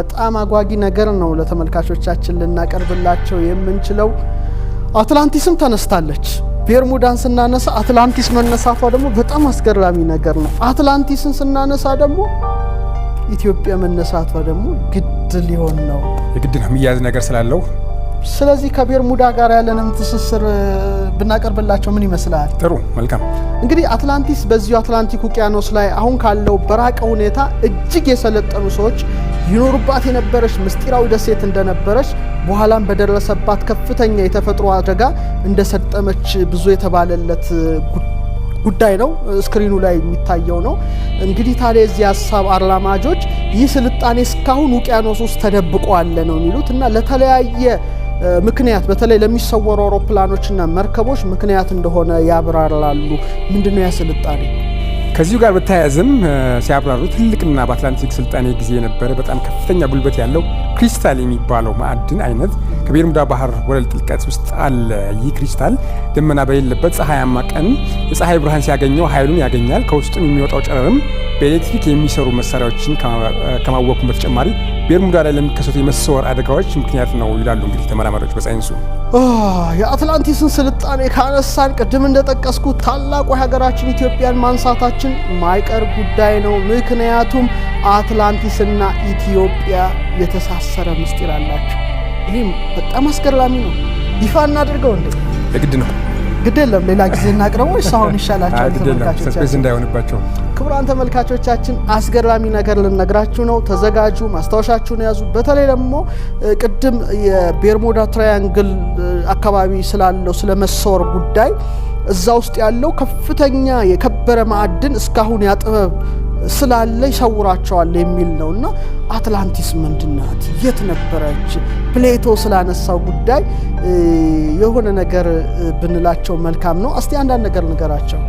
በጣም አጓጊ ነገር ነው ለተመልካቾቻችን ልናቀርብላቸው የምንችለው። አትላንቲስም ተነስታለች። ቤርሙዳን ስናነሳ አትላንቲስ መነሳቷ ደግሞ በጣም አስገራሚ ነገር ነው። አትላንቲስን ስናነሳ ደግሞ ኢትዮጵያ መነሳቷ ደግሞ ግድ ሊሆን ነው። የግድ ነው የሚያዝ ነገር ስላለው ስለዚህ ከቤርሙዳ ጋር ያለንን ትስስር ብናቀርብላቸው ምን ይመስላል? ጥሩ መልካም። እንግዲህ አትላንቲስ በዚሁ አትላንቲክ ውቅያኖስ ላይ አሁን ካለው በራቀ ሁኔታ እጅግ የሰለጠኑ ሰዎች ይኖሩባት የነበረች ምስጢራዊ ደሴት እንደነበረች በኋላም በደረሰባት ከፍተኛ የተፈጥሮ አደጋ እንደሰጠመች ብዙ የተባለለት ጉዳይ ነው። ስክሪኑ ላይ የሚታየው ነው። እንግዲህ ታዲያ እዚህ ሀሳብ አራማጆች ይህ ስልጣኔ እስካሁን ውቅያኖስ ውስጥ ተደብቆ አለ ነው የሚሉት እና ለተለያየ ምክንያት በተለይ ለሚሰወሩ አውሮፕላኖችና መርከቦች ምክንያት እንደሆነ ያብራራሉ። ምንድነው ያ ስልጣኔ? ከዚሁ ጋር በተያያዘም ሲያብራሩ ትልቅና በአትላንቲክ ስልጣኔ ጊዜ የነበረ በጣም ከፍተኛ ጉልበት ያለው ክሪስታል የሚባለው ማዕድን አይነት ከቤርሙዳ ባህር ወለል ጥልቀት ውስጥ አለ። ይህ ክሪስታል ደመና በሌለበት ፀሐያማ ቀን የፀሐይ ብርሃን ሲያገኘው ኃይሉን ያገኛል። ከውስጡም የሚወጣው ጨረርም በኤሌክትሪክ የሚሰሩ መሳሪያዎችን ከማወቁም በተጨማሪ ቤርሙዳ ላይ ለሚከሰቱ የመሰወር አደጋዎች ምክንያት ነው ይላሉ እንግዲህ ተመራማሪዎች በሳይንሱ። የአትላንቲስን ስልጣኔ ካነሳን ቅድም እንደጠቀስኩት ታላቁ ሀገራችን ኢትዮጵያን ማንሳታችን ማይቀር ጉዳይ ነው። ምክንያቱም አትላንቲስና ኢትዮጵያ የተሳሰረ ምስጢር አላቸው። ይህም በጣም አስገራሚ ነው። ይፋ እናድርገው እንዴ? የግድ ነው። ግድ የለም ሌላ ጊዜ እናቅርበው። ሳሁን ይሻላችኋል ተመልካቾቻችን። ሰስፔንስ እንዳይሆንባቸው። ክቡራን ተመልካቾቻችን አስገራሚ ነገር ልነግራችሁ ነው። ተዘጋጁ፣ ማስታወሻችሁን ያዙ። በተለይ ደግሞ ቅድም የቤርሙዳ ትራያንግል አካባቢ ስላለው ስለመሰወር ጉዳይ እዛ ውስጥ ያለው ከፍተኛ የከበረ ማዕድን እስካሁን ያጥበብ ስላለ ይሰውራቸዋል የሚል ነውና አትላንቲስ ምንድናት? የት ነበረች? ፕሌቶ ስላነሳው ጉዳይ የሆነ ነገር ብንላቸው መልካም ነው። እስቲ አንዳንድ ነገር ንገራቸው።